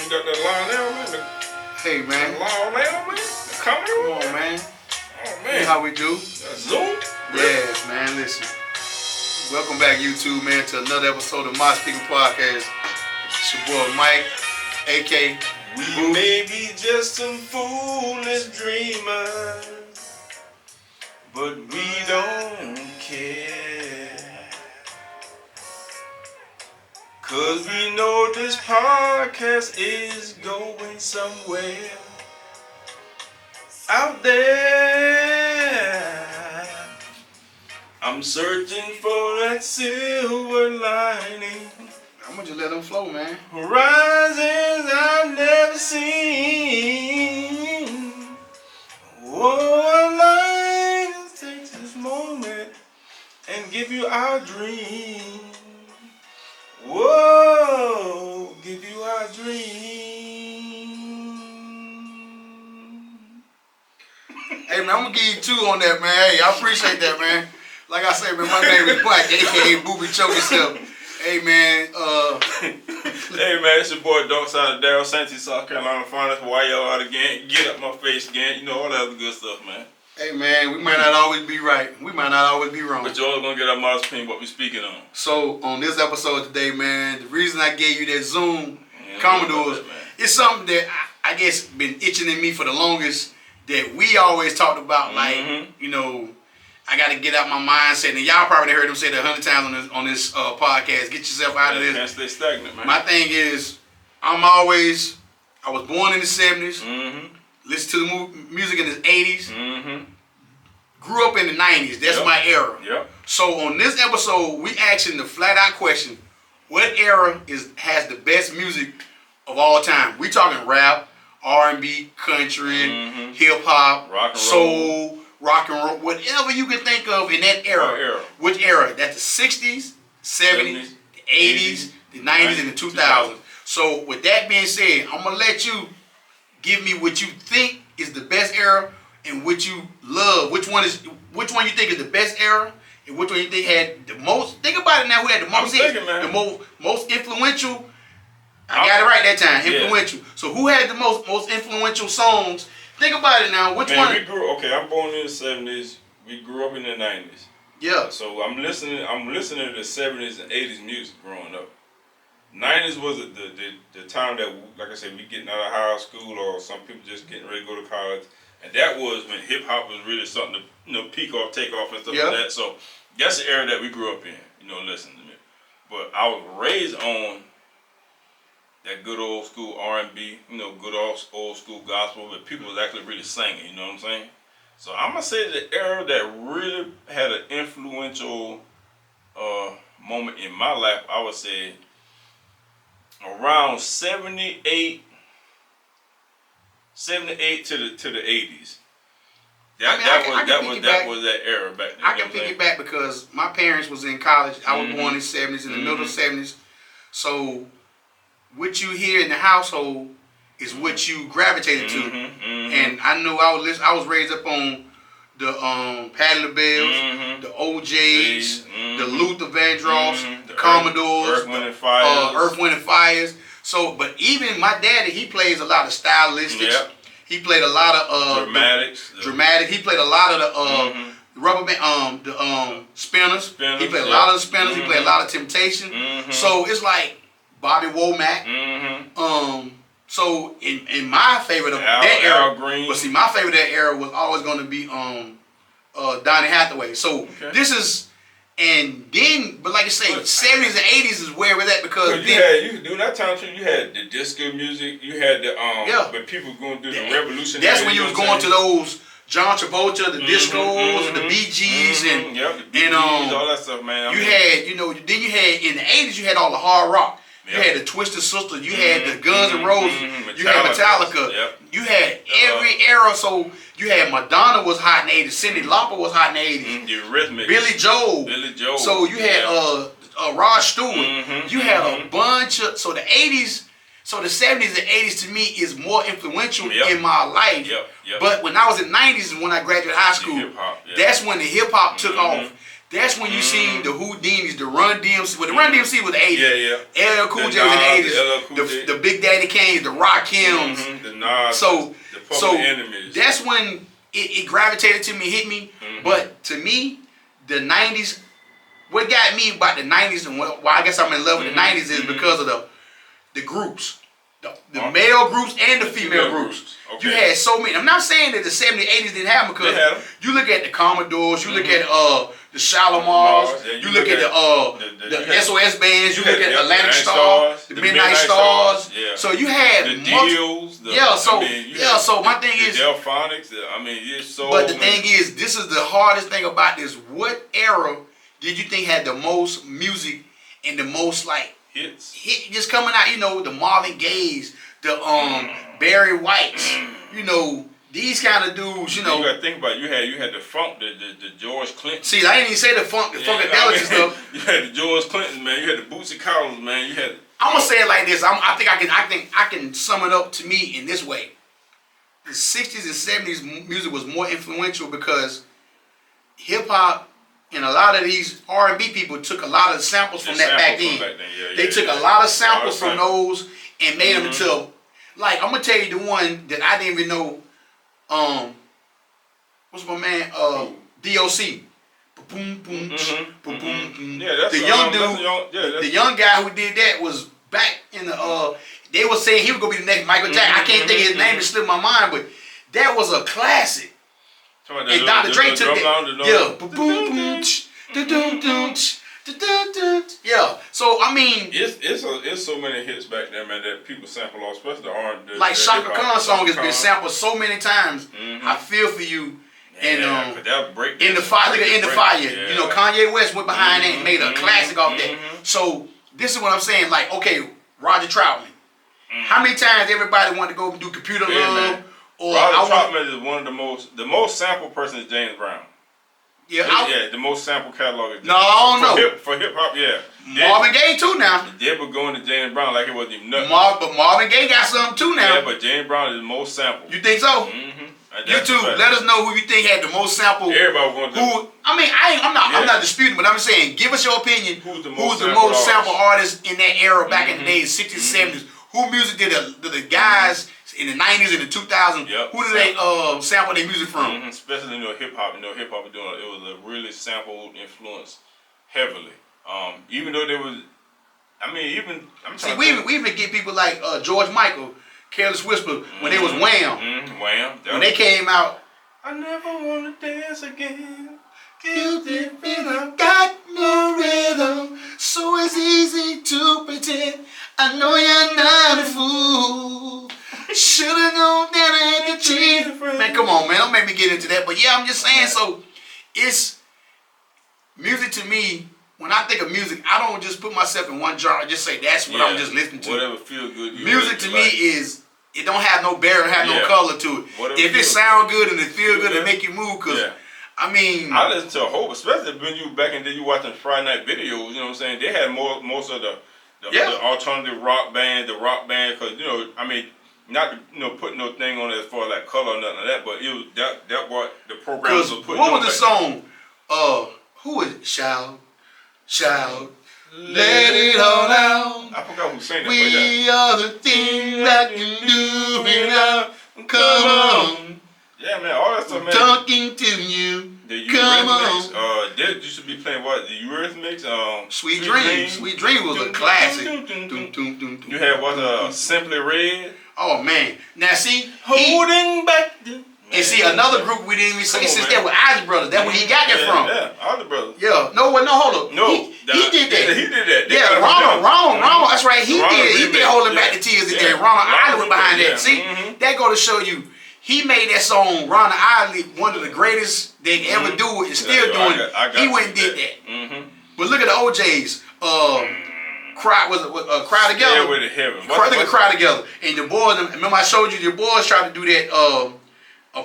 You got that Lionel, man. Hey, man. Lionel, man. Come on, man. Oh, man. You know how we do. Zoom? Yes, man. Listen. Welcome back, YouTube, man, to another episode of My Speaking Podcast. It's your boy, Mike, a.k.a. We may be just some foolish dreamers, but we don't care. 'Cause we know this podcast is going somewhere out there. I'm searching for that silver lining. I'm gonna just let them flow, man. Horizons I've never seen. Oh, I'd like to take this moment and give you our dream. Whoa, give you our dream. Hey, man, I'm gonna give you 2 on that, man. Hey, I appreciate that, man. Like I said, man, my name is Mike, a.k.a. Booby Choke Yourself. Hey, man, Hey, man, it's your boy, Dark Side of Daryl, 70'S, South Carolina finest. Why y'all out again? Get up my face again. You know, all that other good stuff, man. Hey, man, we might not always be right. We might not always be wrong. But y'all gonna get our modest opinion what we speaking on. So, on this episode today, man, the reason I gave you that Zoom Commodores, it's something that I guess been itching in me for the longest, that we always talked about, like, you know, I got to get out my mindset, and y'all probably heard them say that 100 times on this podcast. Get yourself out of this. Can't stay stagnant, man. My thing is, I was born in the 70s, listened to the music in the 80s, grew up in the 90s. That's my era. Yep. So on this episode, we asking the flat out question: what era has the best music of all time? We talking rap, R&B, country, hip hop, soul. Rock and roll, whatever you can think of in that era. Which era? That's the 60s, 70s, the 80s, the 90s, and the 2000s. So with that being said, I'm going to let you give me what you think is the best era and what you love. Which one you think is the best era and which one you think had the most. Think about it now, who had the most hits, the most influential. I got it right that time, influential. Yeah. So who had the most influential songs? Think about it now. Which one? I'm born in the 70s. We grew up in the 90s. Yeah. So I'm listening to the 70s and 80s music growing up. 90s was the time that, like I said, we getting out of high school, or some people just getting ready to go to college. And that was when hip hop was really something to, peak off, take off, and stuff like that. So that's the era that we grew up in, listening to me. But I was raised on that good old school R&B, good old school gospel, but people was actually really singing, you know what I'm saying? So I'm going to say the era that really had an influential moment in my life, I would say around 78 to the 80s. That was that era back then. I can pick it back because my parents was in college. I was born in the 70s, in the middle of the 70s. So what you hear in the household is what you gravitated to, and I know I was raised up on the Patti LaBelle's, the OJ's, the Luther Vandross, the Commodores, Earth, Wind and Fires. So, but even my daddy, he plays a lot of stylistics. Yep. He played a lot of dramatic. He played a lot of the rubber band, the spinners. He played a lot of the spinners. He played a lot of Temptation. So it's like Bobby Womack. So in my favorite of that era, but see, my favorite of that era was always going to be Donny Hathaway. So this is, and then, but like I say, 70s and 80s is where we're at because during that time too, you had the disco music, you had the but people going through the revolutionary. That's when you was going to those John Travolta, the discos, the Bee Gees, and all that stuff, man. You had, then you had in the 80s, you had all the hard rock. You had the Twisted Sister. You had the Guns N' Roses. You had Metallica. You had every era. So you had Madonna was hot in the 80s. Cyndi Lauper was hot in the 80s. The Rhythmics. Billy Joel. So you had Rod Stewart. You had a bunch of. So the 80s. So the 70s and 80s to me is more influential in my life. But when I was in the 90s and when I graduated high school, that's when the hip hop took off. That's when you seen the Houdinis, the Run DMC. Well, the Run DMC was the 80s. Yeah, yeah. LL Cool J was in the 80s. LL Cool J. The Big Daddy Kane's, the Rakims. The Nas. So, the Public Enemies. that's when it gravitated to me, hit me. But to me, the 90s, what got me about the 90s and why I guess I'm in love with the 90s is because of the groups. The male groups and the female groups. Okay. You had so many. I'm not saying that the 70s, 80s didn't have them because you look at the Commodores, you look at the Shalimars, you look at the SOS bands, you look at Atlantic Stars, the Midnight Stars. Yeah. So you had the deals. So my thing is the Delphonics. It's so. But the thing is, this is the hardest thing about this. What era did you think had the most music and the most like hits just coming out? You know, the Marvin Gaye's, the Barry Whites. You know, these kind of dudes. You know, you got to think about it. You had the funk, the George Clinton. See, I didn't even say the funkadelic stuff. You had the George Clinton, man. You had the Bootsy Collins, man. You had. I'm gonna say it like this. I think I can sum it up to me in this way. The 60s and 70s music was more influential because hip hop and a lot of these R&B people took a lot of samples from that back then. They took a lot of samples from those and made them into, like, I'm gonna tell you the one that I didn't even know. What's my man? DOC. Boom, boom, boom, boom. Yeah, that's the young dude. The young guy who did that was back in the. They were saying he was gonna be the next Michael Jackson. I can't think of his name; it slipped my mind. But that was a classic. And Dr. Dre took that. Yeah. Boom, boom, yeah. So I mean, it's so many hits back there, man, that people sample off, especially the R&B. Like Shaka Khan's song has been sampled so many times. I feel for you. And in the fire, yeah. You know, Kanye West went behind that and made a classic off that. So this is what I'm saying. Like, okay, Roger Troutman. How many times everybody wanted to go do Computer Love? Or Roger Troutman is one of the most sampled person is James Brown. Yeah, the most sampled catalog. Is no, I don't know. For hip hop, yeah. Marvin Gaye too now. They were going to James Brown like it wasn't even nothing. But Marvin Gaye got something too now. Yeah, but James Brown is the most sampled. You think so? YouTube, let us know who you think had the most sample. Everybody going to. I mean, I'm not disputing, but I'm just saying, give us your opinion. Who's the most sample artist in that era back in the days, 60s, 70s? Who music did the guys in the 90s and the 2000s? Who did they sample their music from? Especially hip hop. Hip hop it was a really sampled influence heavily. Even though there was, we even get people like George Michael. Careless Whisper, when they was Wham. Wham. When they came out. I never want to dance again. Guilty rhythm, got no rhythm, so it's easy to pretend. I know you're not a fool. Should've known that I had to treat a friend. Man, come on, man, don't make me get into that. But yeah, I'm just saying, so it's music to me. When I think of music, I don't just put myself in one jar and just say that's what I'm just listening to. Whatever feel good. Music to me is, it don't have no barrier, have no color to it. Whatever if it sound good and it feel good, it make you move. Cause I mean, I listen to a whole, especially when you back in the day, you watching Friday night videos. You know what I'm saying? They had most of the alternative rock band, because not putting no thing on it as far as like color or nothing like that, but it was that what the programs were putting. What was the song? Who is it? Shout, let it all out. I forgot who sang that. We are the thing that can do it out. Come on. Yeah, man, all that stuff, man. Talking to you. The Come Eurythmics. on. They used to be playing what? The Eurythmics. Sweet Dreams. Sweet Dreams was a classic. You had what? Simply Red. Oh man. Now see, holding back. And see, another group we didn't even say since that with Ozzy Brothers. That's where he got that from. Yeah, Ozzy Brothers. Yeah. Hold up. No. He did that. He did that. Yeah, Ronald. That's right. He did Holding Back the Tears. Yeah. Ronald Isley was behind that. See, that go to show you, he made that song, Ronald Isley, one of the greatest they ever do it and still doing it. He went and did that. But look at the OJs. Cry Together. Yeah, with the heaven. I think Cry Together. And the boys, remember I showed you the boys tried to do that.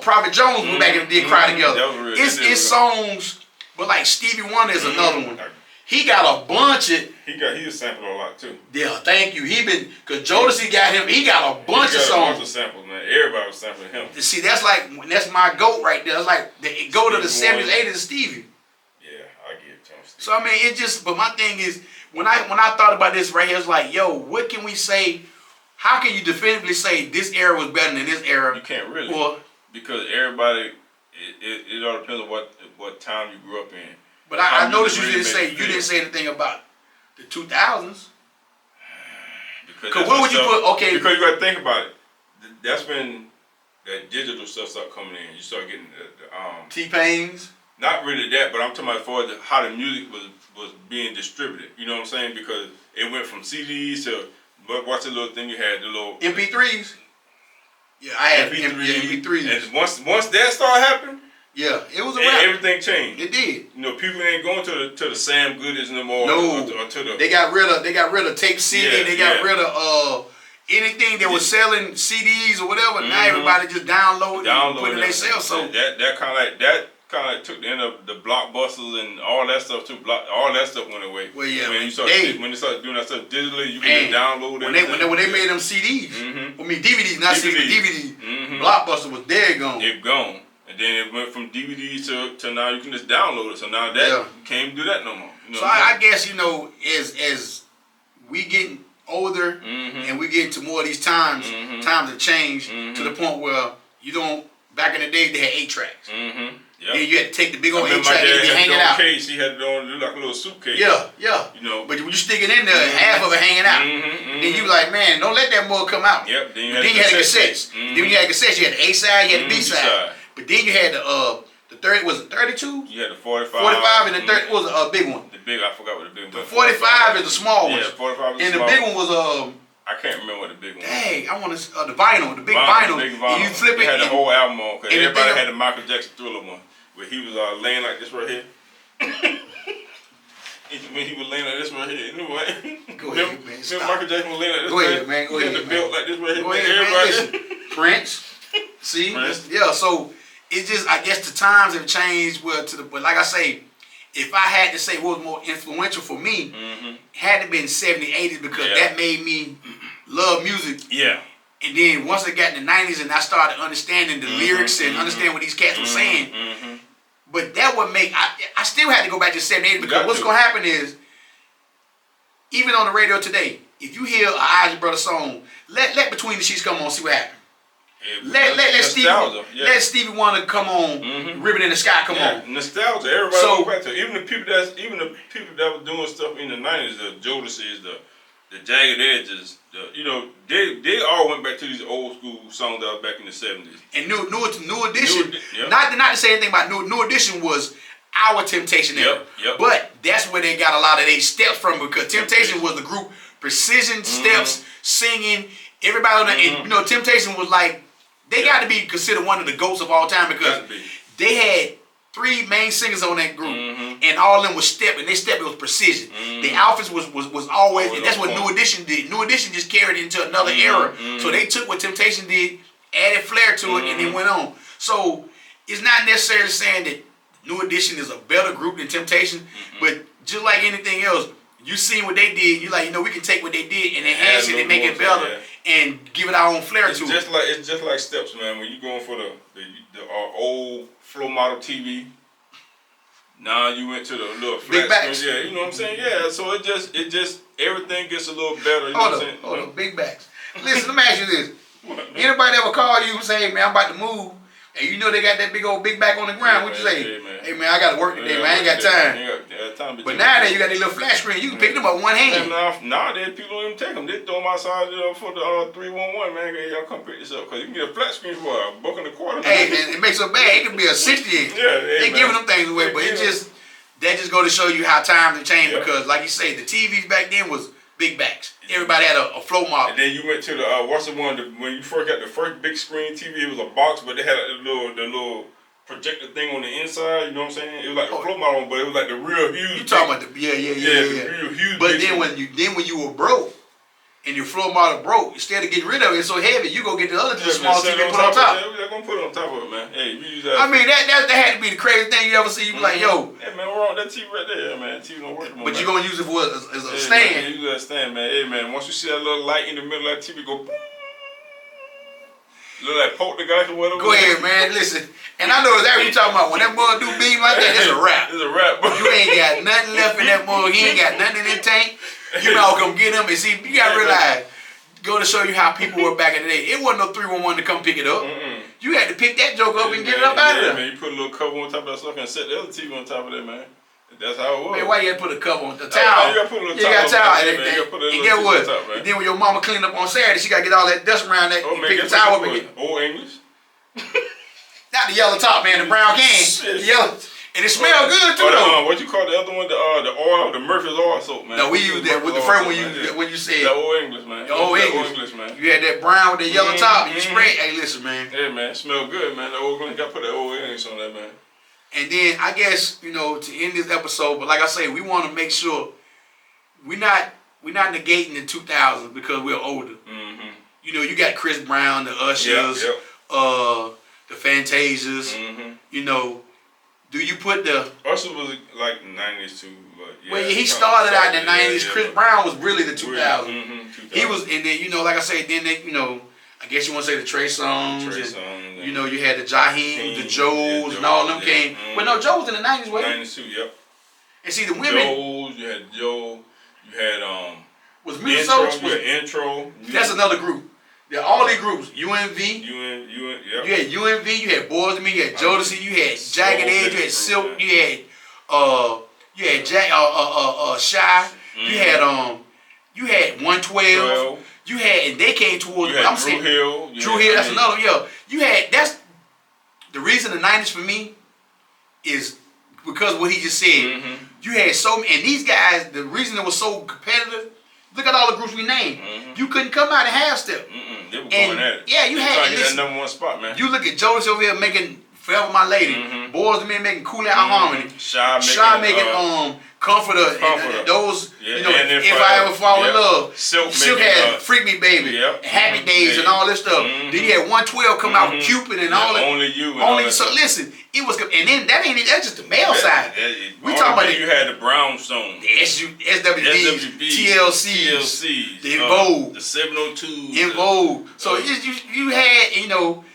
Prophet Jones went back and did Cry Together. It's songs, but like Stevie Wonder is another one. He got a bunch of. He was sampled a lot too. Yeah, thank you. Cause Jodeci got him. He got a bunch of songs. A bunch of samples, man. Everybody was sampling him. See, that's my goat right there. It's like the goat of the 70s, 80s, Stevie. Yeah, I give it to him. So I mean, it just. But my thing is, when I thought about this right here, it's like, yo, what can we say? How can you definitively say this era was better than this era? You can't really. Well, because everybody, it all depends on what time you grew up in. But I noticed you didn't say anything about the 2000s. Because what would you put? Okay. Because you got to think about it. That's when that digital stuff started coming in. You start getting the T-Pains. Not really that, but I'm talking about for how the music was being distributed. You know what I'm saying? Because it went from CDs to what's the little thing you had, the little MP3s. Yeah, I had MP3s. And once that started happening, yeah, it was a wrap. Everything changed. It did. You know, people ain't going to the Sam Goodies no more. No, or to the, they got rid of tape CD. Yeah, they got rid of anything that was selling CDs or whatever. Now everybody just download and put it in themselves. So that kind of like took the end of the blockbusters and all that stuff too. All that stuff went away. Well, yeah, when they started doing that stuff digitally, you can just download it. When they made them CDs, I mean DVDs, not CDs, DVDs. Blockbuster was dead gone. It gone. And then it went from DVD to now you can just download it. So now that you can't do that no more. You know so I guess, as we getting older and we get into more of these times have changed to the point where you don't. Back in the day, they had 8 tracks. Yep. Then you had to take the big old 8 track and hang it out. Case, he had it on like a little suitcase. Yeah. You know, but when you stick it in there, half of it hanging out. Then you like, man, don't let that more come out. Yep. Then you had the cassettes. Then you had the cassettes. You had the A side, you had the B side. But then you had the 30. Was it 32? You had the 45. 45 and the 30 was a big one. The big, I forgot what the big one was. The 45 is the small one. Yeah, 45 is and the small the big one was I can't remember what the big one was. Dang, I want to the vinyl, the big vinyl. And you flip it. It had the whole album on because everybody had the Michael Jackson Thriller one where he was laying like this right here. When he was laying like this right here, anyway. Go ahead, man. Stop. Michael Jackson was laying like this. Go ahead, man. Go ahead, the belt like this right here. Go ahead, man. Prince. See, yeah. So it's just, I guess the times have changed. But like I say, if I had to say what was more influential for me, had to been 70s, 80s because that made me love music. Yeah. And then once I got in the 90s and I started understanding the lyrics and understand what these cats were saying, but that would make, I still had to go back to 70s, 80s because what's going to happen is, even on the radio today, if you hear an Isaac Brothers song, let Between the Sheets come on, see what happens. Let Stevie Wonder come on, Ribbon in the Sky come on. Nostalgia. Everybody go back to even the people that were doing stuff in the 90s, the Jodeci's, the Jagged Edges, they all went back to these old school songs that were back in the 70s. And New Edition, not to say anything about New Edition was our Temptation era. But that's where they got a lot of their steps from because Temptation was the group Precision steps, singing, everybody on the, and Temptation was like, they got to be considered one of the GOATs of all time because they had 3 main singers on that group, and all of them was step, and they step was precision. The outfits was always, and that's what New Edition did. New Edition just carried it into another era. So they took what Temptation did, added flair to it, and then went on. So it's not necessarily saying that New Edition is a better group than Temptation, but just like anything else, you seen what they did, you like, we can take what they did and enhance it and make it better and give it our own flair to it. It's just like steps, man. When you going for the old flow model TV, now you went to the little flat screen. Yeah, you know what I'm saying? Yeah, so it just everything gets a little better. You know what I'm saying? Hold on, big backs. Listen, let me ask you this. Anybody ever call you and say, hey man, I'm about to move, and they got that big old big back on the ground, what you say? Hey man, I got to work today, man. I ain't got time. But nowadays you got that little flat screen, you can pick them up with one hand. Nowadays people don't even take them. They throw them outside for the 311, man. Y'all come pick this up because you can get a flat screen for $1.25. Hey, man, it makes it bad. It can be a 60 inch. They giving them things away, but that just go to show you how times have changed because, like you say, the TVs back then was big backs. Everybody had a flow model. And then you went to the what's the one when you first got the first big screen TV? It was a box, but they had the little projector thing on the inside. You know what I'm saying? It was like a flow model, but it was like the real huge. You talking about the real huge. But then when you were broke and your flow model broke, instead of getting rid of it, it's so heavy, you go get the other small TV and put on top. Yeah, they're gonna put it on top of it, man. Hey, you use that. I mean that had to be the craziest thing you ever see. You be like, yo. Hey man, we're on that TV right there, man. TV don't work no more. But you gonna use it for as a stand. Man, you use that stand, man. Hey man, once you see that little light in the middle of that TV go boom. Look like Poltergeist or whatever. Go ahead, man. Listen. And I know exactly what you talking about. When that mug do beam like that, it's a wrap. It's a wrap, bro. You ain't got nothing left in that mug. He ain't got nothing in that tank. You know, come get him. And see, you got to realize, go to show you how people were back in the day. It wasn't no 311 to come pick it up. You had to pick that joke up and get it up out of there. Man, you put a little cover on top of that sucker and set the other TV on top of that, man. That's how it was. Man, why you had to put a cover on the towel? You got to put a little you got towel. And get what? Top, then when your mama clean up on Saturday, she got to get all that dust around that. Oh, man, pick the towel up and get. Old English? Not the yellow top, man. The brown can. The yellow. And it smells good too, though. What you call the other one? The oil, the Murphy's oil soap, man. No, we used that with the first one when you said. The Old English, man. The Old English, man. You had that brown with the yellow top, and you spray. Hey, listen, man. Yeah, man. It smell good, man. The Old English, got to put that Old English on that, man. And then I guess, you know, to end this episode, but like I say, we want to make sure we're not negating the 2000s because we're older. You know, you got Chris Brown, the Ushers, the Fantasias. You know, do you put the Usher was like 90s too, but yeah. Well, he started out in the 90s. Yeah, Chris Brown was really the 2000s. 2000. He was, and then you know, like I say, then they, you know, I guess you want to say the Trey Songz. You know, you had the Jaheim, the Joes, and all them came. But no, Joe was in the 90s, wasn't he? 90s too, yep. And see, the women. Joe, you had Joe, you had was Music Soul? You had Intro. That's another group. Yeah, all these groups. UNV. Yep. You had UNV. You had Boys to Me. You had Jodeci. You had Jagged Edge. You had Silk. You had Shy. You had 112. You had, and they came towards. I'm saying Drew Hill. That's another one. Yeah, you had. That's the reason the 90s for me is because of what he just said. You had so many, and these guys. The reason it was so competitive. Look at all the groups we named. You couldn't come out and half step. They were going at it. Yeah, you had that number one spot, man. You look at Jodeci over here making Forever My Lady. Boys to Men making Cool Out Harmony. Shy making Comforter. And those, you know, If I Ever Fall in Love. Silk had Freak Me Baby. Happy Days and all this stuff. Then you had 112 come out with Cupid and all that. Only You. So listen, it was, and then that's just the male side. We talking about you had the Brownstone, the SWBs, TLCs, the En Vogue, the 702s, En Vogue. So you had, you know,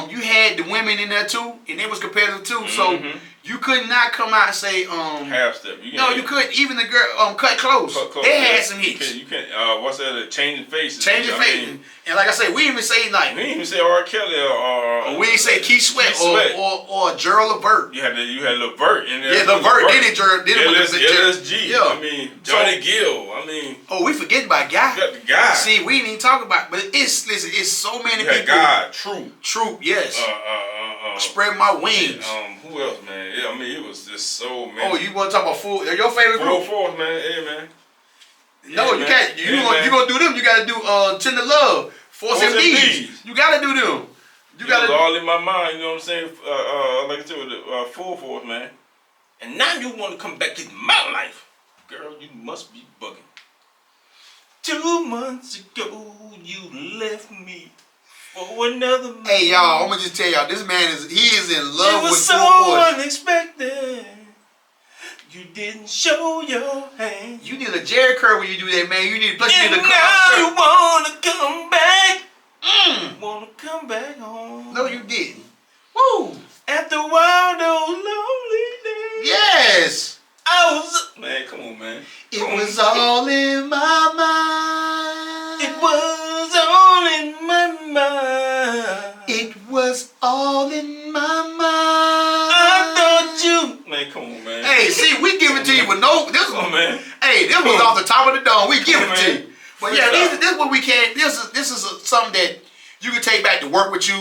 you had the women in there too, and they was competitive too. So you could not come out and say half step. You couldn't. Even the girl Cut Close. They had some hits. You can't. What's that? Changing Faces. Changing Faces. And like I say, we even say like we didn't even say R. Kelly or we didn't say Keith Sweat or Gerald Levert. You had Levert in there. Yeah, Levert. Then it was LSG. Yeah. I mean Johnny Gill. I mean. Oh, we forgetting about Guy. You got the Guy. See, we didn't even talk about, but it's so many people. God, Troop, yes. Spread My Wings. Who else, man? I mean, it was just so many. Oh, you want to talk about Full? Your favorite group? Full Force, man. Hey, man. No, you can't. You gonna do them? You gotta do Tender Love, Force MDs. You gotta do them. You gotta. All in my mind. You know what I'm saying? Like I said, with the Full Force, man. And now you want to come back to my life, girl? You must be bugging. 2 months ago, you left me for another man. Hey y'all, I'm gonna just tell y'all, this man is in love with Full Force. It was so unexpected. You didn't show your hand. You need a Jerry curl when you do that, man. You need plus you need a now you wanna come back. Wanna come back home. No, you didn't. Woo! After a while, those lonely days. Yes. I was man, come on, man. It was all in my mind. It was all in my mind. It was all in my mind. I thought you. Man, come on, man. Hey, see, we give it to you with no. This one, man. Hey, this was off the top of the dome. We give it to you. But yeah, this is what we can. This is something that you can take back to work with you.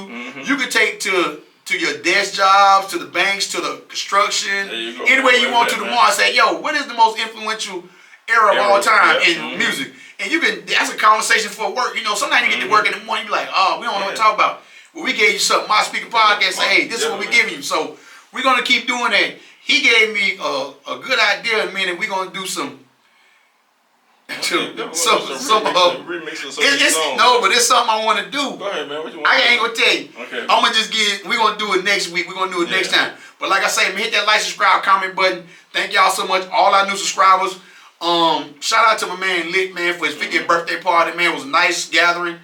You can take to your desk jobs, to the banks, to the construction, anywhere you want to tomorrow and say, yo, what is the most influential era of all time in music? And you can, that's a conversation for work. You know, sometimes you get to work in the morning, you be like, oh, we don't know what to talk about. Well, we gave you something. My Speaker Podcast say, hey, this is what we giving you. So we're going to keep doing that. He gave me a good idea in a minute. We're going to do some remix of some no, but it's something I want to do. Go ahead, man. What you want? I ain't gonna tell you. Okay. I'm gonna just we're gonna do it next week. We're gonna do it next time. But like I say, hit that like, subscribe, comment button. Thank y'all so much, all our new subscribers. Shout out to my man Lit, man, for his 50th birthday party. Man, it was a nice gathering.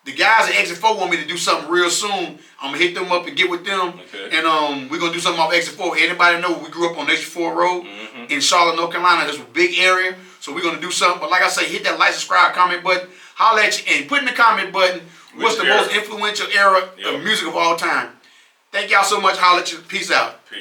The guys at Exit 4 want me to do something real soon. I'm gonna hit them up and get with them. Okay. And we're gonna do something off Exit 4. Anybody know we grew up on Exit 4 Road in Charlotte, North Carolina. That's a big area. So we're gonna do something. But like I say, hit that like, subscribe, comment button. Holler at you and put in the comment button what's the most influential era of music of all time. Thank y'all so much. Holler at you. Peace out. Peace.